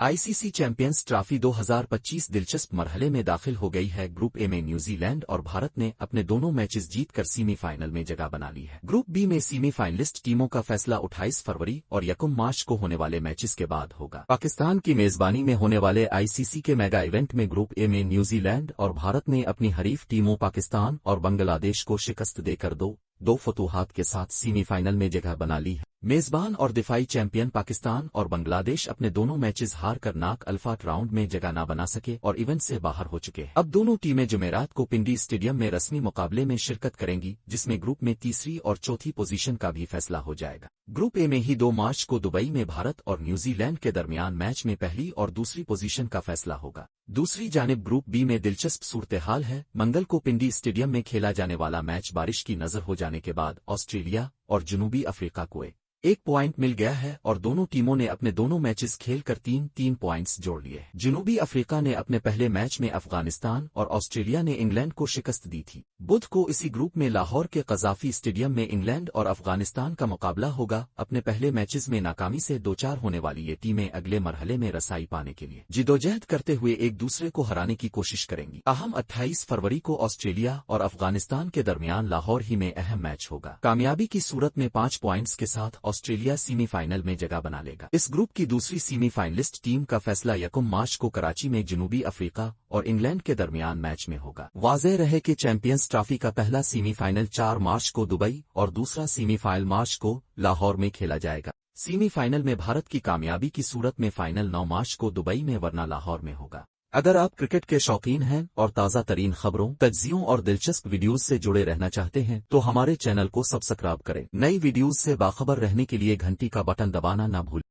ICC champions trophy 2025 दिलचस्प मरहले में दाखिल हो गई है। ग्रुप ए में न्यूजीलैंड और भारत ने अपने दोनों मैचेस जीतकर सेमीफाइनल में जगह बना ली है। ग्रुप बी में सेमीफाइनलिस्ट टीमों का फैसला 28 फरवरी और 1 मार्च को होने वाले मैचेस के बाद होगा। पाकिस्तान की मेजबानी में होने वाले आईसीसी के मेगा इवेंट में ग्रुप ए में न्यूजीलैंड और भारत ने अपनी हरीफ टीमों पाकिस्तान और बांग्लादेश को शिकस्त देकर दो फतूहात के साथ सेमीफाइनल में जगह बना ली है। मेजबान और दिफाई चैंपियन पाकिस्तान और बांग्लादेश अपने दोनों मैचेस हार कर नाक अल्फा राउंड में जगह न बना सके और इवेंट से बाहर हो चुके हैं। अब दोनों टीमें जुमेरात को पिंडी स्टेडियम में रस्मी मुकाबले में शिरकत करेंगी, जिसमें ग्रुप में तीसरी और चौथी पोजीशन का भी फैसला हो जाएगा। ग्रुप ए में ही 2 मार्च को दुबई में भारत और न्यूजीलैंड के दरमियान मैच में पहली और दूसरी पोजीशन का फैसला होगा। दूसरी जानिब ग्रुप बी में दिलचस्प सूरत हाल है। मंगल को पिंडी स्टेडियम में खेला जाने वाला मैच बारिश की नजर हो जाने के बाद ऑस्ट्रेलिया और जनूबी अफ्रीका को 1 पॉइंट मिल गया है और दोनों टीमों ने अपने दोनों मैचेस खेलकर 3-3 पॉइंट्स जोड़ लिए। जनूबी अफ्रीका ने अपने पहले मैच में अफगानिस्तान और ऑस्ट्रेलिया ने इंग्लैंड को शिकस्त दी थी। बुध को इसी ग्रुप में लाहौर के कज़ाफी स्टेडियम में इंग्लैंड और अफगानिस्तान का मुकाबला होगा। अपने पहले मैचेस में नाकामी से 2-4 होने वाली ये टीमें अगले मरहले में रसाई पाने के लिए जिदोजहद करते हुए एक दूसरे को हराने की कोशिश करेंगी। अहम 28 फरवरी को ऑस्ट्रेलिया और अफगानिस्तान के दरमियान लाहौर ही में अहम मैच होगा। कामयाबी की सूरत में 5 पॉइंट्स के साथ ऑस्ट्रेलिया सेमीफाइनल में जगह बना लेगा। इस ग्रुप की दूसरी सेमीफाइनलिस्ट टीम का फैसला 1 मार्च को कराची में जनूबी अफ्रीका और इंग्लैंड के दरमियान मैच में होगा। वाज़ेह रहे कि चैंपियंस ट्रॉफी का पहला सेमीफाइनल 4 मार्च को दुबई और दूसरा सेमीफाइनल मार्च को लाहौर में खेला जाएगा। सेमीफाइनल में भारत की कामयाबी की सूरत में फाइनल 9 मार्च को दुबई में वरना लाहौर में होगा। अगर आप क्रिकेट के शौकीन हैं और ताज़ा तरीन खबरों, तज्जियों और दिलचस्प वीडियोस से जुड़े रहना चाहते हैं तो हमारे चैनल को सब्सक्राइब करें। नई वीडियोस से बाखबर रहने के लिए घंटी का बटन दबाना ना भूलें।